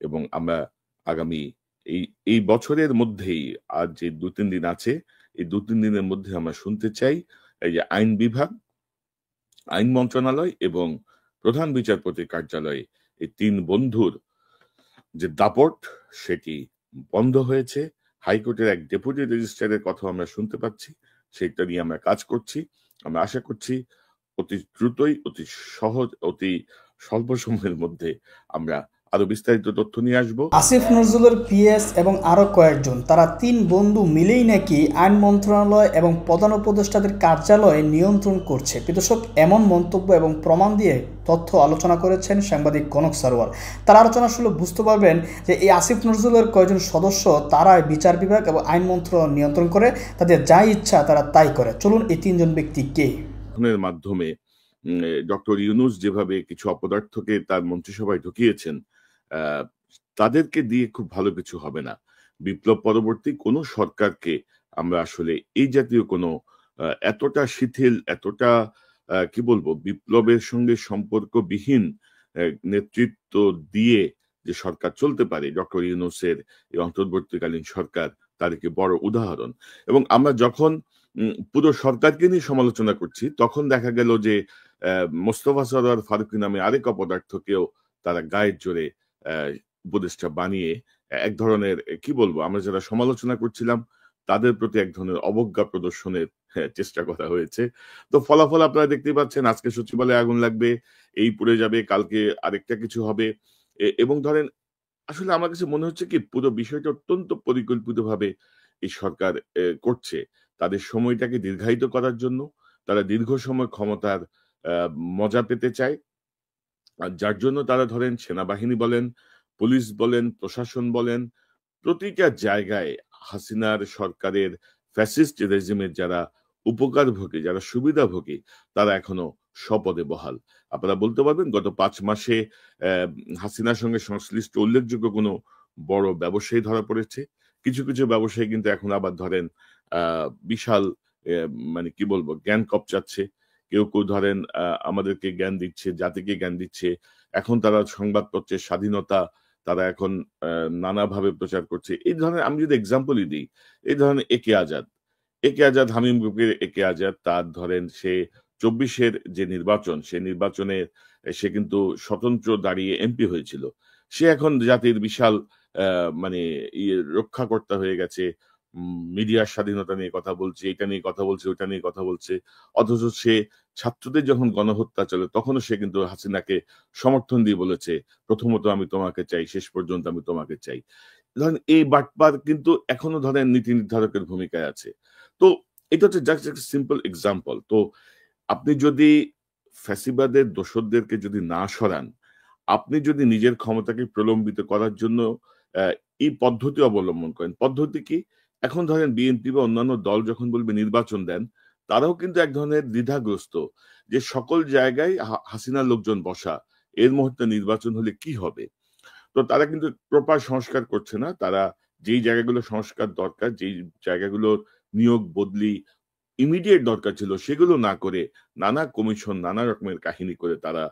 এবং আমরা আগামী এই এই বছরের মধ্যেই, আর যে ২-৩ দিন আছে, এই ২-৩ দিনের মধ্যে আমরা শুনতে চাই এই যে আইন বিভাগ, আইন মন্ত্রণালয় এবং প্রধান বিচারপতির কার্যালয়ে এই ৩ বন্ধুর যে দাপট সেটি বন্ধ হয়েছে। হাইকোর্টের এক ডেপুটি রেজিস্ট্রারের কথা আমরা শুনতে পাচ্ছি। সেটা নিয়ে আমরা কাজ করছি। আমরা আশা করছি অতি দ্রুতই, অতি সহজ, অতি স্বল্প সময়ের মধ্যে আমরা আরো বিস্তারিত তথ্য নিয়ে আসবো। আসিফ নজরুলের পিএস এবং আরও কয়েকজন, তারা ৩ বন্ধু মিলেই নাকি আইন মন্ত্রণালয় এবং প্রধান উপদেষ্টাদের কার্যালয়ে নিয়ন্ত্রণ করছে। দর্শক, এমন মন্তব্য এবং প্রমাণ দিয়ে তথ্য আলোচনা করেছেন সাংবাদিক কনক সারোয়ার। তার আলোচনা শুনলে বুঝতে পারবেন যে এই আসিফ নজরুলের কয়েকজন সদস্য তারাই বিচার বিভাগ এবং আইন মন্ত্রণালয় নিয়ন্ত্রণ করে, তাদের যা ইচ্ছা তারা তাই করে। চলুন এই ৩ জন ব্যক্তি কে। মাধ্যমে ডক্টর ইউনূস যেভাবে কিছু অপদার্থকে তার মন্ত্রিসভায় ঢুকিয়েছেন, তাদেরকে দিয়ে খুব ভালো কিছু হবে না। বিপ্লব পরবর্তী কোন সরকারকে আমরা আসলে এই জাতীয় কোনো এতটা শিথিল, এতটা কি বলবো, বিপ্লবের সঙ্গে সম্পর্কবিহীন নেতৃত্ব দিয়ে যে সরকার চলতে পারে, ডক্টর ইউনূসের এই অন্তর্বর্তীকালীন সরকার তার একটি বড় উদাহরণ। এবং আমরা যখন পুরো সরকারকে নিয়ে সমালোচনা করছি, তখন দেখা গেল যে মোস্তফা সরোয়ার ফারুকী নামে আরেক অপদার্থকেও তারা গায়ের জোরে উপদেষ্টা বানিয়ে এক ধরনের, কি বলবো, আমরা যারা সমালোচনা করছিলাম তাদের প্রতি এক ধরনের অবজ্ঞা প্রদর্শনের চেষ্টা করা হয়েছে। তো ফলাফল আপনারা দেখতেই পাচ্ছেন। আজকে সচিবালয়ে আগুন লাগবে, এই পুড়ে যাবে, কালকে আরেকটা কিছু হবে। এবং ধরেন, আসলে আমার কাছে মনে হচ্ছে কি পুরো বিষয়টা অত্যন্ত পরিকল্পিতভাবে এই সরকার করছে। তাদের সময়টাকে দীর্ঘায়িত করার জন্য, তারা দীর্ঘ সময় ক্ষমতার আহ, মজা পেতে চায়। আর যার জন্য তারা ধরেন সেনাবাহিনী বলেন, পুলিশ বলেন, প্রশাসন বলেন, প্রতিটা জায়গায় হাসিনার সরকারের ফ্যাসিস্ট রেজিমের যারা উপকারভোগী, যারা সুবিধাভোগী, তারা এখনো স্বপদে বহাল। আপনারা বলতে পারবেন গত ৫ মাসে আহ, হাসিনার সঙ্গে সংশ্লিষ্ট উল্লেখযোগ্য কোনো বড় ব্যবসায়ী ধরা পড়েছে? কিছু কিছু ব্যবসায়ী কিন্তু এখন আবার ধরেন বিশাল মানে কি বলবো, জ্ঞান কপচাচ্ছে। কেউ কেউ ধরেন আমাদেরকে জ্ঞান দিচ্ছে, জাতিকে জ্ঞান দিচ্ছে। এখন তারা সংবাদপত্রের স্বাধীনতা তারা এখন নানাভাবে প্রচার করছে। এই ধরনের আমি যদি এক্সাম্পলই দিই, এই ধরনের একে আজাদ, একে আজাদ, হামিম গ্রুপের একে আজাদ, তার ধরেন সে ২৪-এর যে নির্বাচন, সে নির্বাচনে সে কিন্তু স্বতন্ত্র দাঁড়িয়ে এমপি হয়েছিল। সে এখন জাতির বিশাল মানে রক্ষাকর্তা হয়ে গেছে। মিডিয়ার স্বাধীনতা নিয়ে কথা বলছে, এটা নিয়ে কথা বলছে, ওটা নিয়ে কথা বলছে। অথচ সে ছাত্রদের যখন গণহত্যা চলে, তখনও সে কিন্তু হাসিনাকে সমর্থন দিয়ে বলেছে, প্রথমত আমি তোমাকে চাই, শেষ পর্যন্ত আমি তোমাকে চাই। ধরেন এই বাটপার কিন্তু এখনো ধরেন নীতি নির্ধারকের ভূমিকায় আছে। তো এটা হচ্ছে জাস্ট একটা সিম্পল এক্সাম্পল। তো আপনি যদি ফ্যাসিবাদের দোসরদেরকে যদি না সরান, আপনি যদি নিজের ক্ষমতাকে প্রলম্বিত করার জন্য আহ, এই পদ্ধতি অবলম্বন করেন, পদ্ধতি কি? এখন ধরেন বিএনপি বা অন্যান্য দল যখন বলবে নির্বাচন দেন, তারাও কিন্তু এক ধরনের দ্বিধাগ্রস্ত যে সকল জায়গায় হাসিনার লোকজন বসা, এর মুহূর্তে নির্বাচন হলে কি হবে। তো তারা কিন্তু প্রপার সংস্কার করছে না। তারা যেই জায়গাগুলো সংস্কার দরকার, যেই জায়গাগুলোর নিয়োগ বদলি ইমিডিয়েট দরকার ছিল, সেগুলো না করে নানা কমিশন, নানা রকমের কাহিনী করে তারা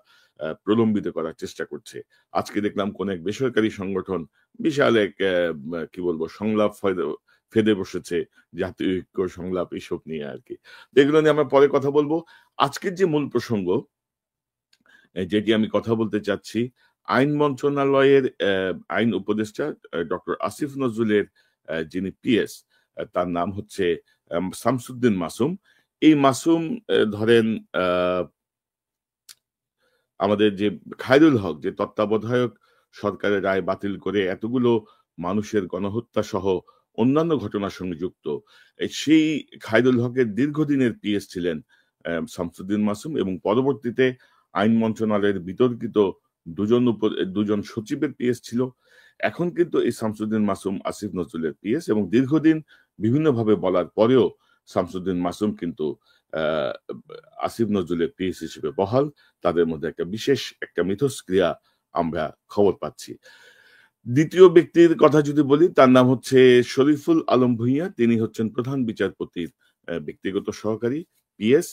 প্রলম্বিত করার চেষ্টা করছে। আজকে দেখলাম কোন এক বেসরকারি সংগঠন বিশাল এক কি বলবো সংলাপ ফেদে বসেছে, জাতীয় ঐক্য সংলাপ, এসব নিয়ে আর কি। তো এগুলো নিয়ে আমরা পরে কথা বলবো। আজকের যে মূল প্রসঙ্গ, যেটি আমি কথা বলতে চাচ্ছি, আইন মন্ত্রণালয়ের আইন উপদেষ্টা ডক্টর আসিফ নজরুলের যিনি পিএস, তার নাম হচ্ছে শামসুদ্দিন মাসুম। এই মাসুম ধরেন আমাদের যে খায়রুল হক, যে তত্ত্বাবধায়ক সরকারের রায় বাতিল করে এতগুলো মানুষের গণহত্যা সহ অন্যান্য ঘটনার সঙ্গে যুক্ত, সেই খায়রুল হকের দীর্ঘদিনের পিএস ছিলেন শামসুদ্দিন মাসুম, এবং পরবর্তীতে আইন মন্ত্রণালয়ের বিতর্কিত দুজন সচিবের পিএস ছিল। এখন কিন্তু এই শামসুদ্দিন মাসুম আসিফ নজরুলের পিএস, এবং দীর্ঘদিন বিভিন্নভাবে বলার পরেও শামসুদ্দিন মাসুম কিন্তু আহ আসিফ নজরুলের পিএস হিসেবে বহাল। তাদের মধ্যে একটা বিশেষ একটা মিথস্ক্রিয়া আমরা খবর পাচ্ছি। দ্বিতীয় ব্যক্তির কথা যদি বলি, তার নাম হচ্ছে শরীফুল আলম ভূঁইয়া। তিনি হচ্ছেন প্রধান বিচারপতির ব্যক্তিগত সহকারী, পিএস।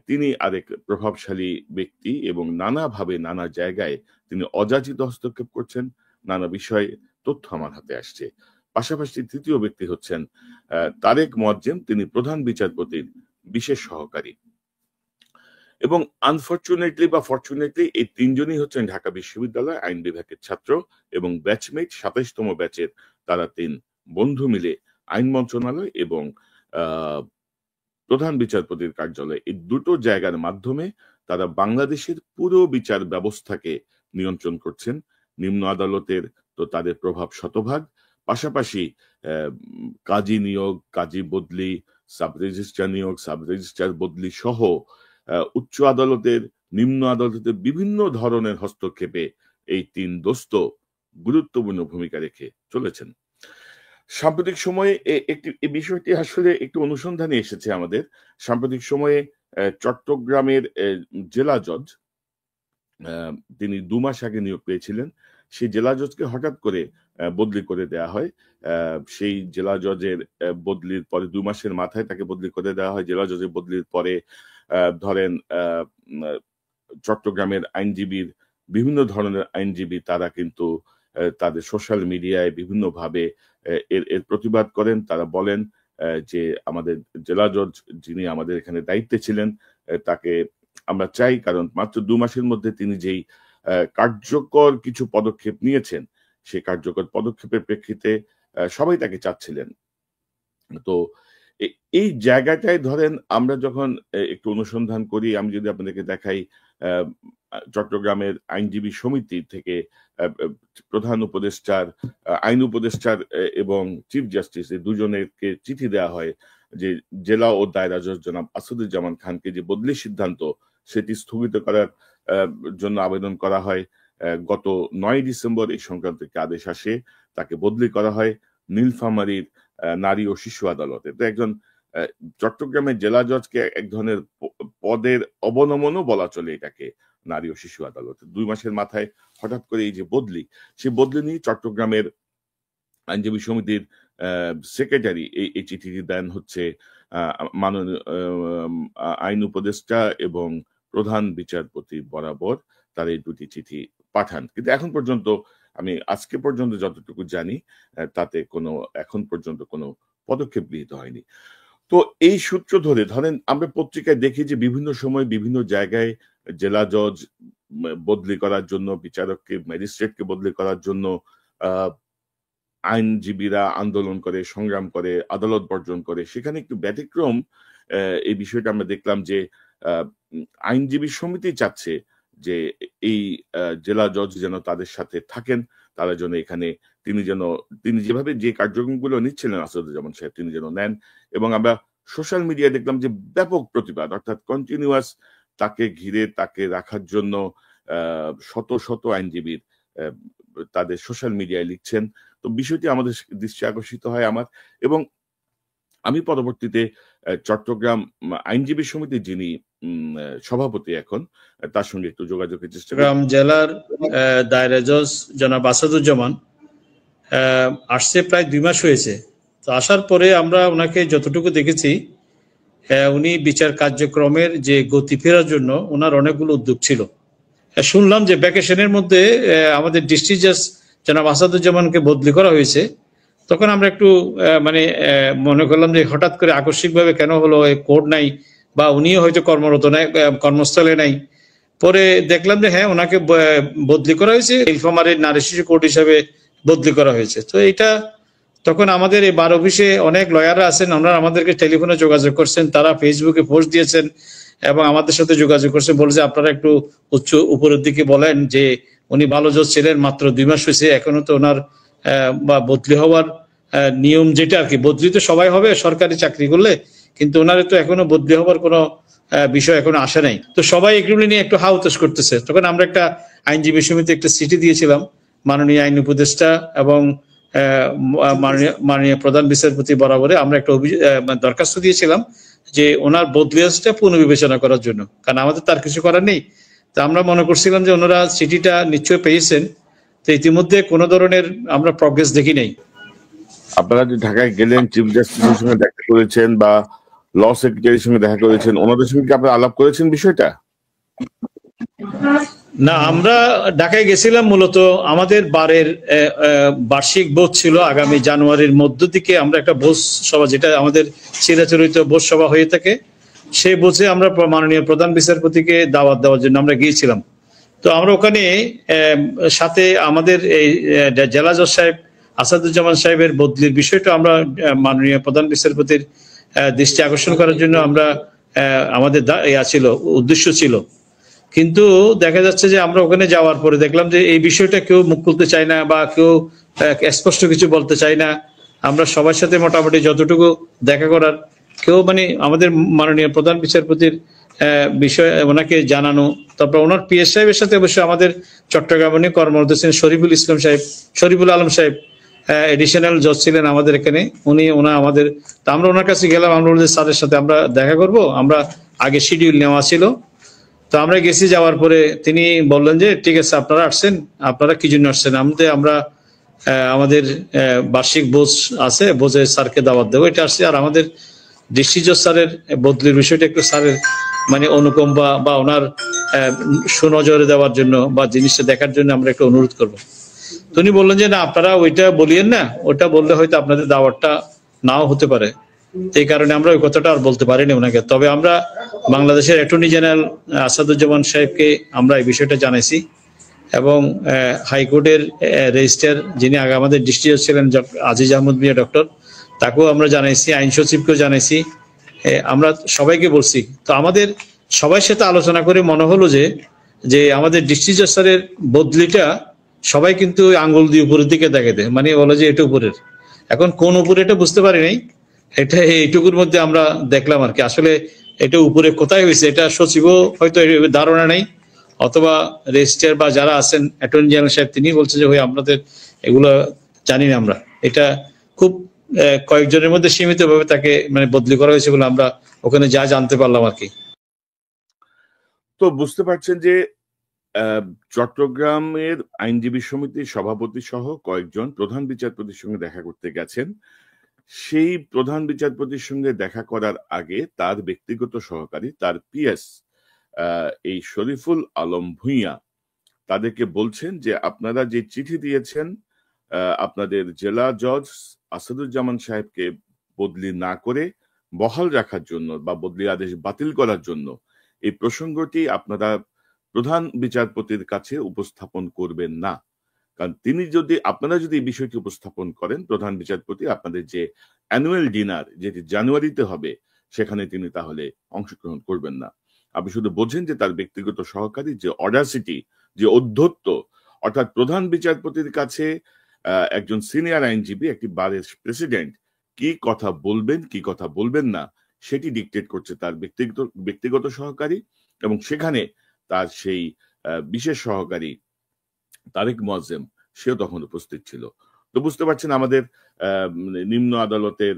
তিনি আরেক প্রভাবশালী ব্যক্তি এবং নানাভাবে নানা জায়গায় তিনি অযাচিত হস্তক্ষেপ করছেন। নানা বিষয়ে তথ্য আমার হাতে আসছে। পাশাপাশি তৃতীয় ব্যক্তি হচ্ছেন তারেক মুয়াজ্জেম, তিনি প্রধান বিচারপতির বিশেষ সহকারী। এবং আনফরচুনেটলি বা ফরচুনেটলি এই তিনজনই হচ্ছেন ঢাকা বিশ্ববিদ্যালয় আইন বিভাগের ছাত্র এবং ব্যাচমেট, 27তম ব্যাচের তারা 3 বন্ধু মিলে আইন মন্ত্রণালয় এবং প্রধান বিচারপতির কার্যালয়, এই দুটো জায়গার মাধ্যমে তারা বাংলাদেশের পুরো বিচার ব্যবস্থাকে নিয়ন্ত্রণ করছেন। নিম্ন আদালতের তো তাদের প্রভাব শতভাগ, পাশাপাশি কাজী নিয়োগ, কাজী বদলি, সাব রেজিস্ট্রার নিয়োগ, সাব রেজিস্ট্রার বদলি সহ উচ্চ আদালতের, নিম্ন আদালতের বিভিন্ন ধরনের হস্তক্ষেপে এই 3 দোস্ত গুরুত্বপূর্ণ ভূমিকা রেখে চলেছেন। সাম্প্রতিক সময়ে এই বিষয়টি আসলে একটু অনুসন্ধানে এসেছে আমাদের। সাম্প্রতিক সময়ে চট্টগ্রামের জেলা জজ, তিনি 2 মাস আগে নিয়োগ পেয়েছিলেন, সেই জেলা জজকে হঠাৎ করে বদলি করে দেওয়া হয়। সেই জেলা জজের বদলির পরে 2 মাসের মাথায় তাকে বদলি করে দেওয়া হয়। জেলা জজের বদলির পরে ধরেন চট্টগ্রামের আইনজীবীর, বিভিন্ন ধরনের আইনজীবী তারা কিন্তু তাদের সোশ্যাল মিডিয়ায় বিভিন্নভাবে এর প্রতিবাদ করেন। তারা বলেন যে আমাদের জেলা জজ যিনি আমাদের এখানে দায়িত্বে ছিলেন তাকে আমরা চাই, কারণ মাত্র 2 মাসের মধ্যে তিনি যেই কার্যকর কিছু পদক্ষেপ নিয়েছেন, সেই কার্যকর পদক্ষেপের প্রেক্ষিতে সবাই তাকে চাচ্ছিলেন। তো এই জায়গাটায় ধরেন আমরা যখন একটু অনুসন্ধান করি, আমি যদি আপনাদেরকে দেখাই, চট্টগ্রামের আইনজীবী সমিতি থেকে প্রধান উপদেষ্টার, আইন উপদেষ্টার এবং চিফ জাস্টিস এই দুজনেরকে চিঠি দেওয়া হয় যে জেলা ও দায়রা জজ জনাব আসাদুজ্জামান খানকে যে বদলির সিদ্ধান্ত সেটি স্থগিত করার জন্য আবেদন করা হয়। গত 9 ডিসেম্বর এই সংক্রান্ত আদেশ আসে, তাকে বদলি করা হয় নীলফামারীর নারী ও শিশু আদালতে। তো একজন চট্টগ্রামের জেলা জজকে এক ধরনের পদের অবনমনও বলা চলে এটাকে, নারী ও শিশু আদালতে 2 মাসের মাথায় হঠাৎ করে এই যে বদলি, সেই বদলি নিয়ে চট্টগ্রামের আইনজীবী সমিতির সেক্রেটারি এই চিঠিটি দেন হচ্ছে মাননীয় আইন উপদেষ্টা এবং প্রধান বিচারপতি বরাবর তার এই 2টি চিঠি পাঠান। কিন্তু এখন পর্যন্ত, আমি আজকে পর্যন্ত যতটুকু জানি, তাতে এখন পর্যন্ত কোনো পদক্ষেপ গৃহীত হয়নি। তো এই সূত্র ধরে ধরেন আমরা পত্রিকায় দেখি যে বিভিন্ন সময় বিভিন্ন জায়গায় জেলা জজ বদলি করার জন্য, বিচারককে, ম্যাজিস্ট্রেটকে বদলি করার জন্য আইনজীবীরা আন্দোলন করে, সংগ্রাম করে, আদালত বর্জন করে। সেখানে একটু ব্যতিক্রম এই বিষয়টা আমরা দেখলাম যে আইনজীবী সমিতি চাচ্ছে যে এই জেলা জজ যেন তাদের সাথে থাকেন, তারা যেন এখানে তিনি যেভাবে যে কার্যক্রমগুলো নিচ্ছিলেন আসাদুজ্জামান সাহেব, তিনি যেন নেন। এবং আমরা সোশ্যাল মিডিয়ায় দেখলাম যে ব্যাপক প্রতিবাদ, অর্থাৎ কন্টিনিউয়াস তাকে ঘিরে, তাকে রাখার জন্য শত শত আইনজীবীর তাদের সোশ্যাল মিডিয়ায় লিখছেন। তো বিষয়টি আমাদের দৃষ্টি আকর্ষিত হয় আমার, এবং আমি পরবর্তীতে চট্টগ্রাম আইনজীবী সমিতির যিনি সভাপতি এখন, তার সঙ্গে একটু যোগাযোগের চেষ্টা করি। জেলার দায়রা জজ জনাব আসাদুজ্জামান আসছে প্রায় 2 মাস হয়েছে। তো আসার পরে আমরা ওনাকে যতটুকু দেখেছি, উনি বিচার কার্যক্রমের যে গতি ফেরার জন্য ওনার অনেকগুলো উদ্যোগ ছিল। শুনলাম যে ভ্যাকেশনের মধ্যে আমাদের ডিস্ট্রিক্ট জাজ জনাব আসাদুজ্জামানকে বদলি করা হয়েছে। তখন আমরা একটু মনে করলাম যে হঠাৎ করে আকস্মিকভাবে কেন হলো, কোর্ট নাই বা উনিও হয়তো কর্মরত নাই, কর্মস্থলে নাই। পরে দেখলাম যে হ্যাঁ, ওনাকে বদলি করা হয়েছে, নীলফামারীর নারী শিশু কোর্ট হিসাবে বদলি করা হয়েছে। তো এইটা তখন আমাদের এই বার অফিসে অনেক লয়াররা আছেন, ওনারা আমাদেরকে টেলিফোনে যোগাযোগ করছেন, তারা ফেসবুকে পোস্ট দিয়েছেন এবং আমাদের সাথে যোগাযোগ করছেন, বলছে আপনারা একটু উপরের দিকে বলেন যে উনি ভালো জজ ছিলেন, মাত্র 2 মাস হয়েছে, এখনো তো ওনার বা বদলি হওয়ার নিয়ম যেটা আর কি, বদলি তো সবাই হবে সরকারি চাকরি করলে, কিন্তু ওনারে তো এখনো বদলি হওয়ার কোনো বিষয় এখনো আসে নাই। তো সবাই এগুলো নিয়ে একটু হাউতাশ করতেছে। তখন আমরা একটা আইনজীবী সমিতি একটা চিঠি দিয়েছিলাম মাননীয় আইন উপদেষ্টা এবং মাননীয় প্রধান বিচারপতি বরাবরে আমরা একটা দরখাস্ত দিয়েছিলাম যে ওনার বদলিটা পুনর্বিবেচনা করার জন্য, কারণ আমাদের তার কিছু করার নেই। তো আমরা মনে করছিলাম যে ওনারা চিঠিটা নিশ্চয় পেয়েছেন। তো ইতিমধ্যে কোনো ধরনের আমরা প্রগ্রেস দেখি নাই। আপনারা যে ঢাকায় গেলেন, চিফ জাস্টিসের সঙ্গে দেখা করেছেন বা ল সেক্রেটারির সঙ্গে দেখা করেছেন, ওনাদের সঙ্গে কি আপনারা আলাপ করেছেন বিষয়টা? না, আমরা ঢাকায় গেছিলাম মূলত আমাদের বার্ষিক ভোজ ছিল আগামী জানুয়ারির মধ্য দিকে। আমরা একটা ভোজ সভা, যেটা আমাদের চিরাচরিত ভোজ সভা হয়ে থাকে, সেই ভোজে আমরা মাননীয় প্রধান বিচারপতিকে দাওয়াত দেওয়ার জন্য আমরা গিয়েছিলাম। তো আমরা ওখানে সাথে আমাদের এই জেলা জজ সাহেব আসাদুজ্জামান সাহেবের বদলির বিষয়টা আমরা মাননীয় প্রধান বিচারপতির দৃষ্টি আকর্ষণ করার জন্য আমরা আমাদের উদ্দেশ্য ছিল। কিন্তু দেখা যাচ্ছে যে আমরা ওখানে যাওয়ার পরে দেখলাম যে এই বিষয়টা কেউ মুখ খুলতে চায় না বা কেউ স্পষ্ট কিছু বলতে চায় না। আমরা সবার সাথে মোটামুটি যতটুকু দেখা করার, কেউ আমাদের মাননীয় প্রধান বিচারপতির বিষয় ওনাকে জানানো, তারপর ওনার পিএস সাহেবের সাথে অবশ্যই আমাদের চট্টগ্রামে কর্মরত ছিলেন শরীফুল আলম সাহেব, এডিশনাল জজ ছিলেন আমাদের এখানে। আমাদের, আমরা ওনার কাছে গেলাম, আমরা স্যারের সাথে আমরা দেখা করব, আমরা আগে শিডিউল নেওয়া ছিল। তো আমরা গেছি, যাওয়ার পরে তিনি বললেন যে ঠিক আছে, আপনারা আসছেন, আপনারা কি জন্য আসছেন? আমরা আমাদের বার্ষিক ভোজ আছে, ভোজে স্যারকে দাওয়াত দেবো, এটা আসছে। আর আমাদের ডিস্ট্রিক্ট জজ স্যারের বদলির বিষয়টা একটু স্যারের অনুকম্পা বা ওনার সুনজরে দেওয়ার জন্য বা জিনিসটা দেখার জন্য আমরা একটু অনুরোধ করবো। তো উনি বললেন যে না, আপনারা ওইটা বলিয়েন না, ওটা বললে হয়তো আপনাদের দাওয়াতটা নাও হতে পারে। এই কারণে আমরা ওই কথাটা আর বলতে পারিনি ওনাকে। তবে আমরা বাংলাদেশের অ্যাটর্নি জেনারেল আসাদুজ্জামান সাহেবকে আমরা এই বিষয়টা জানাইছি, এবং হাইকোর্টের রেজিস্ট্রার যিনি আগে আমাদের ডিস্ট্রিক্ট জজ ছিলেন আজিজ আহমদ মিয়া ডক্টর, তাকেও আমরা জানাইছি, আইন সচিবকেও জানাইছি, আমরা সবাইকে বলছি। তো আমাদের সবার সাথে আলোচনা করে মনে হলো যে আমাদের ডিস্ট্রিক্ট জজ স্যারের বদলিটা সবাই কিন্তু আঙ্গুল দিয়ে উপরের দিকে দেখে দেয়, বলে যে এটা উপরের। এখন কোন উপরে এটা বুঝতে পারি নাই, এটা এইটুকুর মধ্যে আমরা দেখলাম আর কি। আসলে এটা উপরে কোথায় হয়েছে এটা সচিবও হয়তো ধারণা নেই, অথবা রেজিস্ট্রার বা যারা আছেন অ্যাটর্নি জেনারেল সাহেব তিনি বলছে যে আপনাদের এগুলো জানি না আমরা। এটা খুব কয়েকজনের মধ্যে সীমিত ভাবে তাকে বদলি করা হয়েছে বলে আমরা ওখানে যা জানতে পারলাম আর কি। তো বুঝতে পারছেন যে চট্টগ্রামের আইনজীবী সমিতির সভাপতি সহ কয়েকজন প্রধান বিচারপতির সঙ্গে দেখা করতে গেছেন। সেই প্রধান বিচারপতির সঙ্গে দেখা করার আগে তার ব্যক্তিগত সহকারী, তার পিএস এই শরীফুল আলম ভূঁইয়া, তাদেরকে বলছেন যে আপনারা যে চিঠি দিয়েছেন আপনাদের জেলা জজ আসাদুজ্জামান সাহেবকে বদলি না করে বহাল রাখার জন্য বা বদলি আদেশ বাতিল করার জন্য, এই প্রসঙ্গটি আপনারা প্রধান বিচারপতির কাছে উপস্থাপন করবেন না। কারণ আপনারা যদি এই বিষয়টি উপস্থাপন করেন, প্রধান বিচারপতি আপনাদের যে অ্যানুয়াল ডিনার যেটি জানুয়ারিতে হবে, সেখানে তিনি তাহলে অংশগ্রহণ করবেন না। আপনি শুধু বোঝেন যে তার ব্যক্তিগত সহকারী যে অডাসিটি, যে অধ্যত্ত, অর্থাৎ প্রধান বিচারপতির কাছে একজন সিনিয়র আইনজীবী, একটি বারের প্রেসিডেন্ট কি কথা বলবেন কি কথা বলবেন না সেটি ডিকটেট করছে তার ব্যক্তিগত সহকারী, এবং সেখানে তার সেই বিশেষ সহকারী তারেক মোয়াজ্জেম সেও তখন উপস্থিত ছিল। তো বুঝতে পারছেন আমাদের নিম্ন আদালতের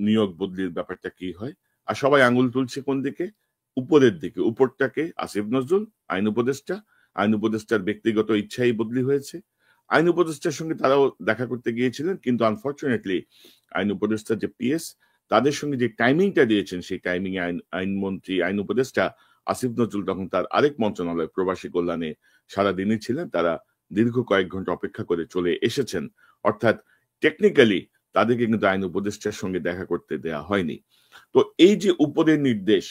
নিয়োগ বদলির ব্যাপারটা কি হয়। আর সবাই আঙুল তুলছে কোন দিকে? উপরের দিকে। উপরটাকে আসিফ নজরুল আইন উপদেষ্টার ব্যক্তিগত ইচ্ছাই বদলি হয়েছে। আইন উপদেষ্টার সঙ্গে তারাও দেখা করতে গিয়েছিলেন, কিন্তু আনফর্চুনেটলি আইন উপদেষ্টার যে পিএস, তাদের সঙ্গে যে টাইমিংটা দিয়েছেন, সেই টাইমিং এ আইনমন্ত্রী আইন উপদেষ্টা আসিফ নজরুল তখন তার আরেক মন্ত্রণালয় প্রবাসী কল্যাণে সারাদিনই ছিলেন। তারা দীর্ঘ কয়েক ঘন্টা অপেক্ষা করে চলে এসেছেন। অর্থাৎ টেকনিক্যালি তাদেরকে কিন্তু আইন উপদেষ্টার সঙ্গে দেখা করতে দেয়া হয়নি। তো এই যে উপরের নির্দেশ,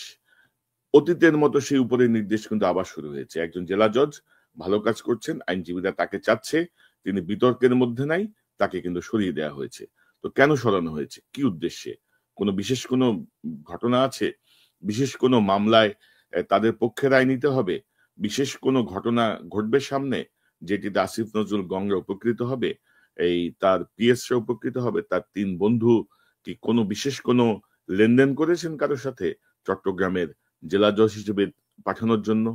অতীতের মতো সেই উপরের নির্দেশ কিন্তু আবার শুরু হয়েছে। একজন জেলা জজ ভালো কাজ করছেন, আইনজীবীরা তাকে চাচ্ছে, তিনি বিতর্কের মধ্যে নাই, তাকে কিন্তু সরিয়ে দেওয়া হয়েছে। তো কেন সরানো হয়েছে? কি উদ্দেশ্যে? বিশেষ কোনো ঘটনা আছে? বিশেষ কোনো মামলায় তাদের পক্ষে রায় নিতে হবে? বিশেষ কোনো ঘটনা ঘটবে সামনে যেটিতে আসিফ নজরুল গঙ্গা উপকৃত হবে, তার পিএসরা উপকৃত হবে? তার 3 বন্ধু কি বিশেষ কোনো লেনদেন করেছেন কারোর সাথে চট্টগ্রামের জেলা জজ হিসেবে পাঠানোর জন্য,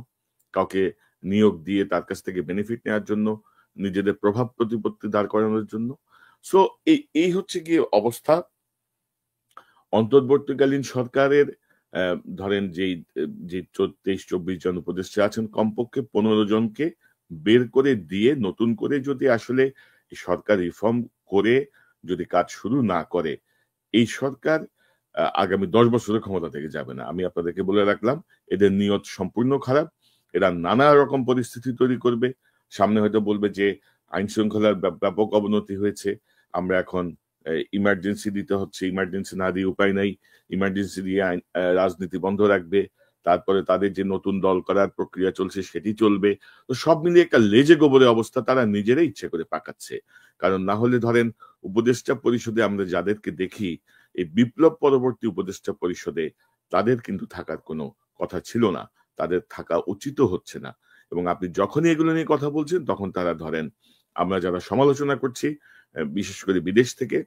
কাউকে নিয়োগ দিয়ে তার কাছ থেকে বেনিফিট নেওয়ার জন্য, নিজেদের প্রভাব প্রতিপত্তি দাঁড় করানোর জন্য? সো এই হচ্ছে গিয়ে অবস্থা। অন্তর্বর্তীকালীন সরকারের ধরেন যে 23-24 জন উপদেষ্টা আছেন, কমপক্ষে 15 জনকে বের করে দিয়ে নতুন করে যদি আসলে সরকার রিফর্ম করে যদি কাজ শুরু না করে, এই সরকার আগামী 10 বছরের ক্ষমতা থেকে যাবে না। আমি আপনাদেরকে বলে রাখলাম, এদের নিয়ত সম্পূর্ণ খারাপ। এরা নানা রকম পরিস্থিতি তৈরি করবে। সামনে হয়তো বলবে যে আইন শৃঙ্খলার ব্যাপক অবনতি হয়েছে, আমরা এখন ইমার্জেন্সি দিতে হচ্ছে, ইমার্জেন্সি না দিয়ে উপায় নাই, ইমার্জেন্সি দিয়ে রাজনীতি বন্ধ রাখবে, তারপরে তাদের যে নতুন দল করার প্রক্রিয়া চলছে সেটি চলবে। তো সব মিলিয়ে একটা লেজে গোবরে অবস্থা তারা নিজেরাই ইচ্ছে করে পাকাচ্ছে। কারণ না হলে ধরেন উপদেষ্টা পরিষদে আমরা যাদেরকে দেখি, এই বিপ্লব পরবর্তী উপদেষ্টা পরিষদে তাদের কিন্তু থাকার কোনো কথা ছিল না, তাদের থাকা উচিতও হচ্ছে না। এবং আপনি যখনই এগুলো নিয়ে কথা বলছেন তখন তারা ধরেন আমরা যারা সমালোচনা করছি বিশেষ করে বিদেশ থেকে,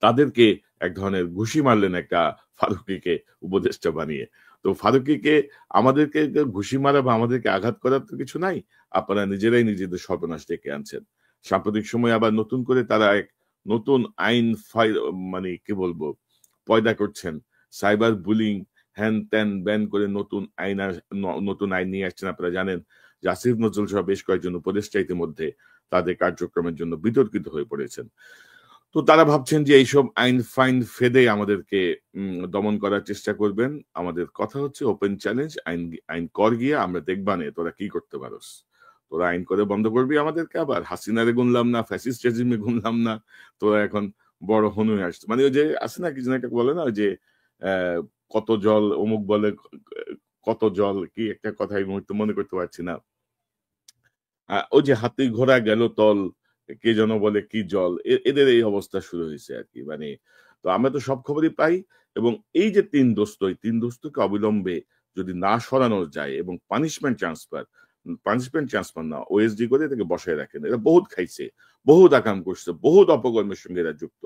তাদেরকে এক ধরনের ঘুষি মারলেন একটা ফারুকীকে উপদেষ্টা বানিয়ে। তো ফারুকীকে আমাদেরকে ঘুষি মারা বা আমাদেরকে আঘাত করার তো কিছু নাই, আপনারা নিজেরাই নিজেদের সর্বনাশ ডেকে আনছেন। সাম্প্রতিক সময়ে আবার নতুন করে তারা এক নতুন আইন মানে কি বলবো পয়দা করছেন, সাইবার বুলিং হ্যান ত্যান ব্যান করে নতুন আইন নিয়ে আসছেন। আপনারা জানেন যে আসিফ নজরুল সহ বেশ কয়েকজন উপদেষ্টা ইতিমধ্যে তাদের কার্যক্রমের জন্য বিতর্কিত হয়ে পড়েছেন। তো তারা ভাবছেন যে এইসব আইন ফাইন ফেদে আমাদেরকে দমন করার চেষ্টা করবেন। আমাদের কথা হচ্ছে ওপেন চ্যালেঞ্জ, আইন কর গিয়ে আমরা দেখবানে তোরা কি করতে পারোস। তোরা আইন করে বন্ধ করবি আমাদেরকে, আবার হাসিনারে গুনলাম না, ফ্যাসিস্ট রেজিমে গুনলাম না, তোরা এখন বড় হনু হয়ে আসছে। মানে ওই যে আছে না কি যেন একটা বলে না, ওই যে কত জল অমুক বলে কত জল, কি একটা কথা এই মুহূর্তে মনে করতে পারছি না। ওই যে হাতি ঘোড়া গেল তল, কে যেন বলে কি জল, এদের এই অবস্থা শুরু হয়েছে আর কি। মানে তো আমরা তো সব খবরই পাই, এবং এই যে তিন দোস্তকে অবিলম্বে যদি না সরানো যায় এবং পানিশমেন্ট ট্রান্সফার না ওএসডি করে তাকে বসায় রাখেন, এরা বহুত খাইছে, বহুত আকাম করছে, বহুত অপকর্মের সঙ্গে এরা যুক্ত।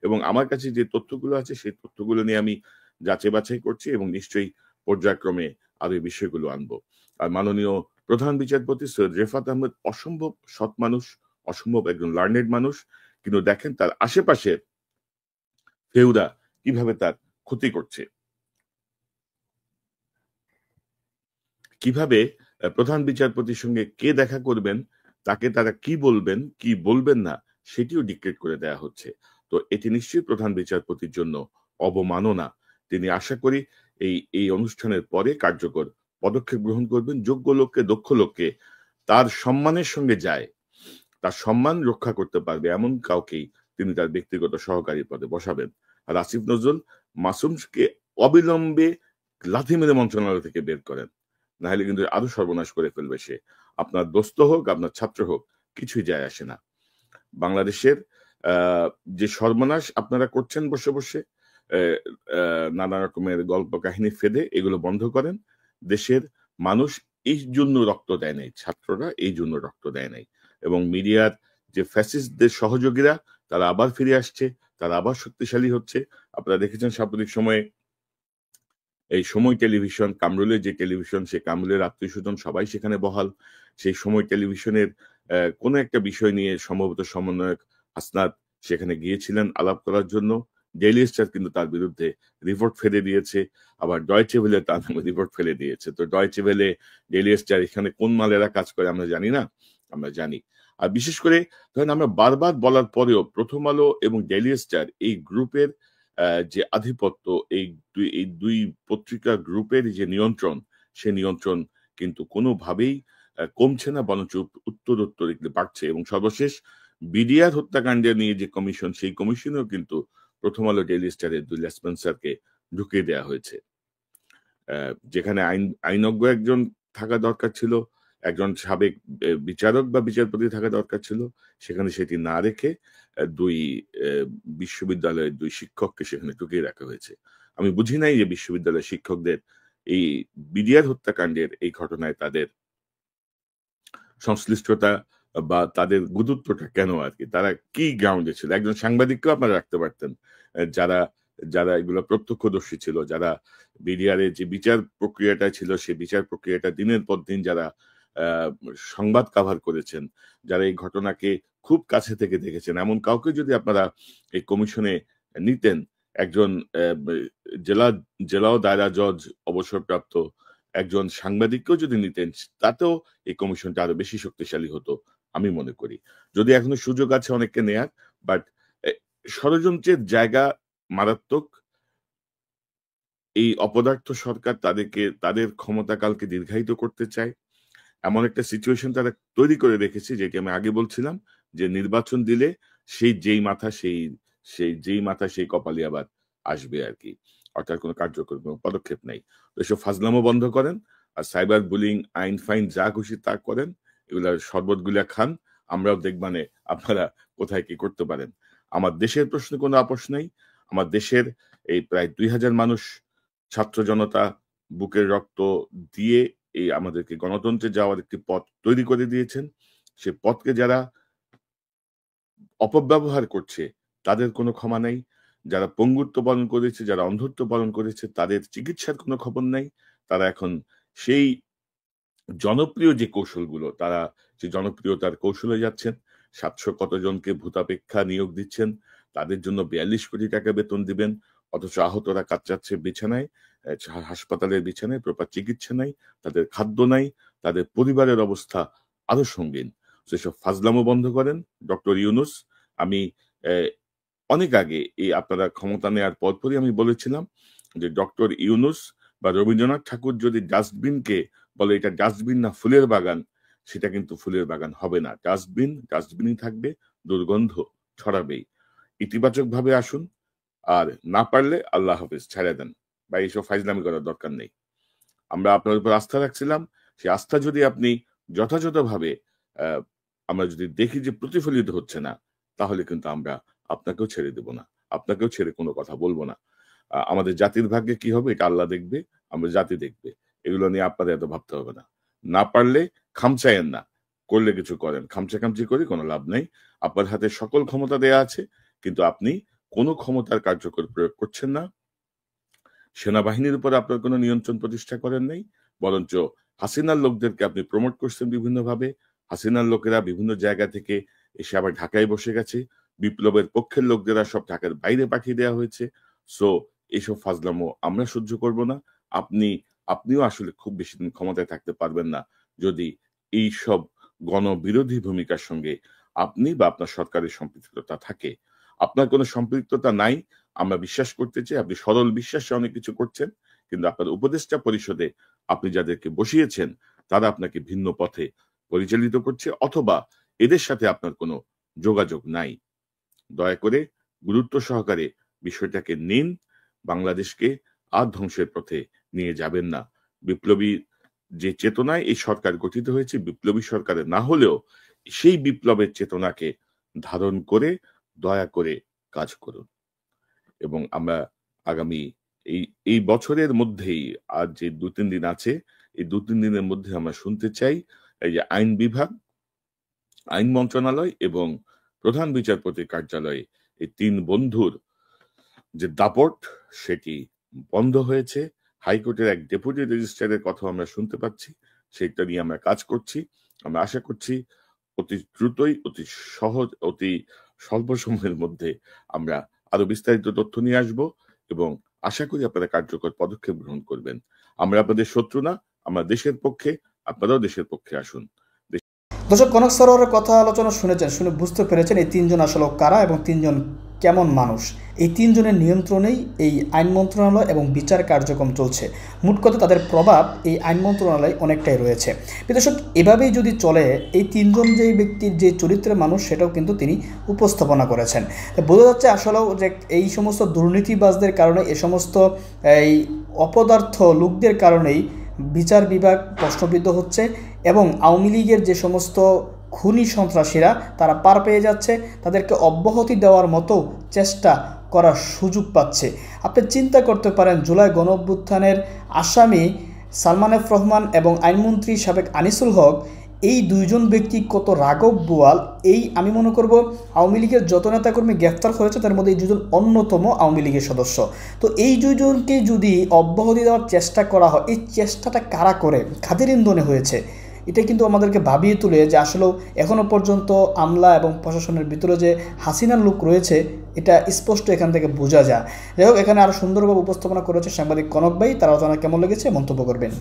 এবং আমার কাছে যে তথ্যগুলো আছে সেই তথ্যগুলো নিয়ে আমি যাচাই বাছাই করছি এবং নিশ্চয়ই পর্যায়ক্রমে আরো এই বিষয়গুলো আনবো। আর মাননীয় প্রধান বিচারপতি সৈয়দ রেফাত আহমেদ অসম্ভব সৎ মানুষ, অসম্ভব একজন লার্নেড মানুষ, কিন্তু দেখেন তার আশেপাশে ফেউরা কিভাবে তার ক্ষতি করছে, কিভাবে প্রধান বিচারপতির সঙ্গে কে দেখা করবেন, তাকে তারা কি বলবেন কি বলবেন না সেটিও ডিক্টেট করে দেয়া হচ্ছে। তো এটি নিশ্চয়ই প্রধান বিচারপতির জন্য অবমাননা। তিনি আশা করি এই অনুষ্ঠানের পরে কার্যকর পদক্ষেপ গ্রহণ করবেন, যোগ্য লোককে দক্ষ লোককে তার সম্মানের সঙ্গে যায়, তার সম্মান রক্ষা করতে পারবে এমন কাউকেই তিনি তার ব্যক্তিগত সহকারী পদে বসাবেন। আর আসিফ নজরুল মাসুমকে অবিলম্বে লাথি মেরে মন্ত্রণালয় থেকে বের করেন, না হলে কিন্তু আরো সর্বনাশ করে ফেলবে সে। আপনার দোস্ত হোক আপনার ছাত্র হোক কিছুই যায় আসে না। বাংলাদেশের যে সর্বনাশ আপনারা করছেন বসে বসে নানা রকমের গল্প কাহিনী ফেদে, এগুলো বন্ধ করেন। দেশের মানুষ এই জন্য রক্ত দেয় নাই, ছাত্ররা এই জন্য রক্ত দেয় নাই। এবং মিডিয়ার যে ফ্যাসিস্টদের সহযোগীরা তারা আবার ফিরে আসছে, তারা আবার শক্তিশালী হচ্ছে। আপনারা দেখেছেন সাম্প্রতিক সময়ে এই সময় টেলিভিশন, কামরুলের যে টেলিভিশন, সে কামরুলের আত্মীয় স্বজন সবাই সেখানে বহাল। সেই সময় টেলিভিশনের কোনো একটা বিষয় নিয়ে সম্ভবত সমন্বয়ক হাসনাত সেখানে গিয়েছিলেন আলাপ করার জন্য। ডেইলি স্টার কিন্তু তার বিরুদ্ধে রিপোর্ট ফেলে দিয়েছে, আবার ডয়চে ভেলে তার নামে রিপোর্ট ফেলে দিয়েছে। তো ডয়চে ভেলে, ডেইলি স্টার এখানে কোন মালেরা কাজ করে আমরা জানি না, আমরা জানি। আর বিশেষ করে ধরেন আমরা বারবার বলার পরেও প্রথম আলো এবং ডেইলি স্টার এই গ্রুপের যে আধিপত্য, এই দুই পত্রিকা গ্রুপের যে নিয়ন্ত্রণ, সে নিয়ন্ত্রণ কিন্তু কোনোভাবেই কমছে না, বরঞ্চ উত্তরোত্তর বাড়ছে। এবং সর্বশেষ বিডিআর হত্যাকাণ্ডে নিয়ে যে কমিশন, সেই কমিশনেও কিন্তু প্রথম আলো ডেইলি স্টারের দুইলা স্পেন্সারকে ঢুকিয়ে দেওয়া হয়েছে। যেখানে আইনজ্ঞ একজন থাকা দরকার ছিল, একজন সাবেক বিচারক বা বিচারপতি থাকা দরকার ছিল, সেখানে সেটি না রেখে দুই বিশ্ববিদ্যালয়ের দুই শিক্ষককে সেখানে ঢুকিয়ে রাখা হয়েছে। আমি বুঝি নাই যে বিশ্ববিদ্যালয়ের শিক্ষকদের এই বিডিআর হত্যাকাণ্ডের এই ঘটনায় তাদের সংশ্লিষ্টতা বা তাদের গুরুত্বটা কেন আর কি, তারা কি গ্রাউন্ডে ছিল। একজন সাংবাদিককেও আপনারা রাখতে পারতেন, যারা যারা এগুলো প্রত্যক্ষদর্শী ছিল, যারা বিডিআরের যে বিচার প্রক্রিয়াটা ছিল সেই বিচার প্রক্রিয়াটা দিনের পর দিন যারা সংবাদ কাভার করেছেন, যারা এই ঘটনাকে খুব কাছে থেকে দেখেছেন, এমন কাউকে যদি আপনারা এই কমিশনে নিতেন, একজন জেলা ও দায়রা জজ অবসরপ্রাপ্ত একজন সাংবাদিককেও যদি নিতেন, তাতেও এই কমিশনটা আরো বেশি শক্তিশালী হতো আমি মনে করি। যদি এখনো সুযোগ আছে অনেককে নেয়ার, বাট ষড়যন্ত্রের জায়গা মারাত্মক। এই অপদার্থ সরকার তাদের ক্ষমতাকালকে দীর্ঘায়িত করতে চায়। এমন একটা সিচুয়েশন তারা তৈরি করে রেখেছে, যেটি আমি আগে বলছিলাম, যে নির্বাচন দিলে যেই মাথা সেই কপালে আবার আসবে আর কি। অর্থাৎ কোনো কার্যকর কোনো পদক্ষেপ নাই। তো এসব ফাজলামো বন্ধ করেন, আর সাইবার বুলিং, আইন ফাইন যা খুশি তা করেন, এগুলার শরবতগুলা খান। আমরাও দেখবানে আপনারা কোথায় কি করতে পারেন। আমার দেশের প্রশ্নে কোনো আপোষ নাই। আমার দেশের এই প্রায় ২,০০০ মানুষ, ছাত্র জনতা বুকের রক্ত দিয়ে এই আমাদেরকে গণতন্ত্রে যাওয়ার একটি পথ তৈরি করে দিয়েছেন। সে পথকে যারা অপব্যবহার করছে তাদের কোনো ক্ষমা নাই। যারা পঙ্গুত্ব বরণ করেছে, যারা অন্ধত্ব বরণ করেছে, তাদের চিকিৎসার কোনো খবর নাই। তারা এখন সেই জনপ্রিয় যে কৌশলগুলো, তারা যে জনপ্রিয়তার কৌশলে যাচ্ছেন। ৭০০ কতজনকে ভূতাপেক্ষা নিয়োগ দিচ্ছেন, তাদের জন্য ৪২ কোটি টাকা বেতন দিবেন, অথচ আহতরা কাতরাচ্ছে বিছানায়, হাসপাতালের বিছানায়, প্রপার চিকিৎসা নাই, তাদের খাদ্য নাই, তাদের পরিবারের অবস্থা আরো সঙ্গীন। সেসব ফাজলামো বন্ধ করেন। ডক্টর ইউনূস, আমি অনেক আগে আপনারা ক্ষমতা নেওয়ার পরপরই আমি বলেছিলাম যে ডক্টর ইউনূস বা রবীন্দ্রনাথ ঠাকুর যদি ডাস্টবিনকে বলে এটা ডাস্টবিন না ফুলের বাগান, সেটা কিন্তু ফুলের বাগান হবে না। ডাস্টবিনই থাকবে, দুর্গন্ধ ছড়াবেই। ইতিবাচক ভাবে আসুন, আর না পারলে আল্লাহ হাফেজ ছেড়ে দেন, বা এইসব ফাইজলামি করার দরকার নেই। আমরা আপনার উপর আস্থা রাখছিলাম, সেই আস্থা যদি আপনি যথাযথভাবে আমরা যদি দেখি যে প্রতিফলিত হচ্ছে না, তাহলে কিন্তু আমরা আপনাকেও ছেড়ে দেব না, আপনাকেও ছেড়ে কোনো কথা বলবো না। আমাদের জাতির ভাগ্যে কি হবে এটা আল্লাহ দেখবে, আমরা জাতি দেখবে। এগুলো নিয়ে আপনাদের এত ভাবতে হবে না। না পারলে খামচায়েন না, করলে কিছু করেন। খামচি করে কোনো লাভ নাই। আপনার হাতে সকল ক্ষমতা দেয়া আছে, কিন্তু আপনি কোনো ক্ষমতার কার্যকর প্রয়োগ করছেন না। সেনাবাহিনীর উপর আপনার কোনো নিয়ন্ত্রণ প্রতিষ্ঠা করেন নাই, বরঞ্চ হাসিনার লোকদেরকে আপনি প্রমোট করছেন বিভিন্নভাবে। হাসিনার লোকেরা বিভিন্ন জায়গা থেকে এসে আবার ঢাকায় বসে গেছে। বিপ্লবের পক্ষের লোকদেরা সব ঢাকার বাইরে পাঠিয়ে দেওয়া হয়েছে। সো এইসব ফাজলামো আমরা সহ্য করব না। আপনিও আসলে খুব বেশি দিন ক্ষমতায় থাকতে পারবেন না যদি এই সব গণবিরোধী ভূমিকার সঙ্গে আপনি বা আপনার সরকারের সম্পৃক্ততা থাকে। আপনার কোনো সম্পৃক্ততা নাই, আমরা বিশ্বাস করতে চাই। আপনি সরল বিশ্বাসে অনেক কিছু করছেন, কিন্তু আপনার উপদেষ্টা পরিষদে আপনি যাদেরকে বসিয়েছেন তারা আপনাকে ভিন্ন পথে পরিচালিত করছে, অথবা এদের সাথে আপনার কোনো যোগাযোগ নাই। দয়া করে গুরুত্ব সহকারে বিষয়টাকে নিন। বাংলাদেশকে আর ধ্বংসের পথে নিয়ে যাবেন না। বিপ্লবী যে চেতনায় এই সরকার গঠিত হয়েছে, বিপ্লবী সরকারের না হলেও সেই বিপ্লবের চেতনাকে ধারণ করে দয়া করে কাজ করুন। এবং আমরা আগামী এই বছরের মধ্যেই, আর যে ২-৩ দিন আছে, এই ২-৩ দিনের মধ্যে আমরা শুনতে চাই এই যে আইন বিভাগ, আইন মন্ত্রণালয় এবং প্রধান বিচারপতির কার্যালয়ে এই ৩ বন্ধুর যে দাপট সেটি বন্ধ হয়েছে। হাইকোর্টের এক ডেপুটি রেজিস্ট্রারের কথা আমরা শুনতে পাচ্ছি, সেটা নিয়ে আমরা কাজ করছি। আমরা আশা করছি অতি দ্রুতই, অতি সহজ, অতি স্বল্প সময়ের মধ্যে আমরা আরো বিস্তারিত তথ্য নিয়ে আসব, এবং আশা করি আপনারা কার্যকর পদক্ষেপ গ্রহণ করবেন। আমরা আপনাদের শত্রু না, আমরা দেশের পক্ষে, আপনারাও দেশের পক্ষে আসুন। দর্শক, কনক সরোয়ারের কথা আলোচনা শুনেছেন, শুনে বুঝতে পেরেছেন এই ৩ জন আসলে কারা এবং ৩ জন কেমন মানুষ। এই ৩ জনের নিয়ন্ত্রণেই এই আইন মন্ত্রণালয় এবং বিচার কার্যক্রম চলছে। মোট কথা তাদের প্রভাব এই আইন মন্ত্রণালয় অনেকটাই রয়েছে। দর্শক, এভাবেই যদি চলে, এই ৩ জন যে ব্যক্তির যে চরিত্রের মানুষ সেটাও কিন্তু তিনি উপস্থাপনা করেছেন। বোঝা যাচ্ছে আসলেও যে এই সমস্ত দুর্নীতিবাজদের কারণে, এ সমস্ত এই অপদার্থ লোকদের কারণেই বিচার বিভাগ প্রশ্নবিদ্ধ হচ্ছে, এবং আওয়ামী লীগের যে সমস্ত খুনি সন্ত্রাসীরা তারা পার পেয়ে যাচ্ছে, তাদেরকে অব্যাহতি দেওয়ার মতো চেষ্টা করার সুযোগ পাচ্ছে। আপনি চিন্তা করতে পারেন, জুলাই গণঅভ্যুত্থানের আসামি সালমান এফ রহমান এবং আইনমন্ত্রী সাবেক আনিসুল হক, এই ২ জন ব্যক্তি কত রাঘব বোয়াল। আমি মনে করব আওয়ামী লীগের যত নেতাকর্মী গ্রেফতার হয়েছে তার মধ্যে এই ২ জন অন্যতম আওয়ামী লীগের সদস্য। তো এই ২ জনকে যদি অব্যাহতি দেওয়ার চেষ্টা করা হয়, এই চেষ্টাটা কারা করে, কাদের ইন্ধনে হয়েছে, এটা কিন্তু আমাদেরকে ভাবিয়ে তুলে যে আসলেও এখনও পর্যন্ত আমলা এবং প্রশাসনের ভিতরে যে হাসিনার লোক রয়েছে, এটা স্পষ্ট এখান থেকে বোঝা যায়। যাই হোক, এখানে আরও সুন্দরভাবে উপস্থাপনা করেছে সাংবাদিক কনক ভাই। তার আলোচনা কেমন লেগেছে মন্তব্য করবেন।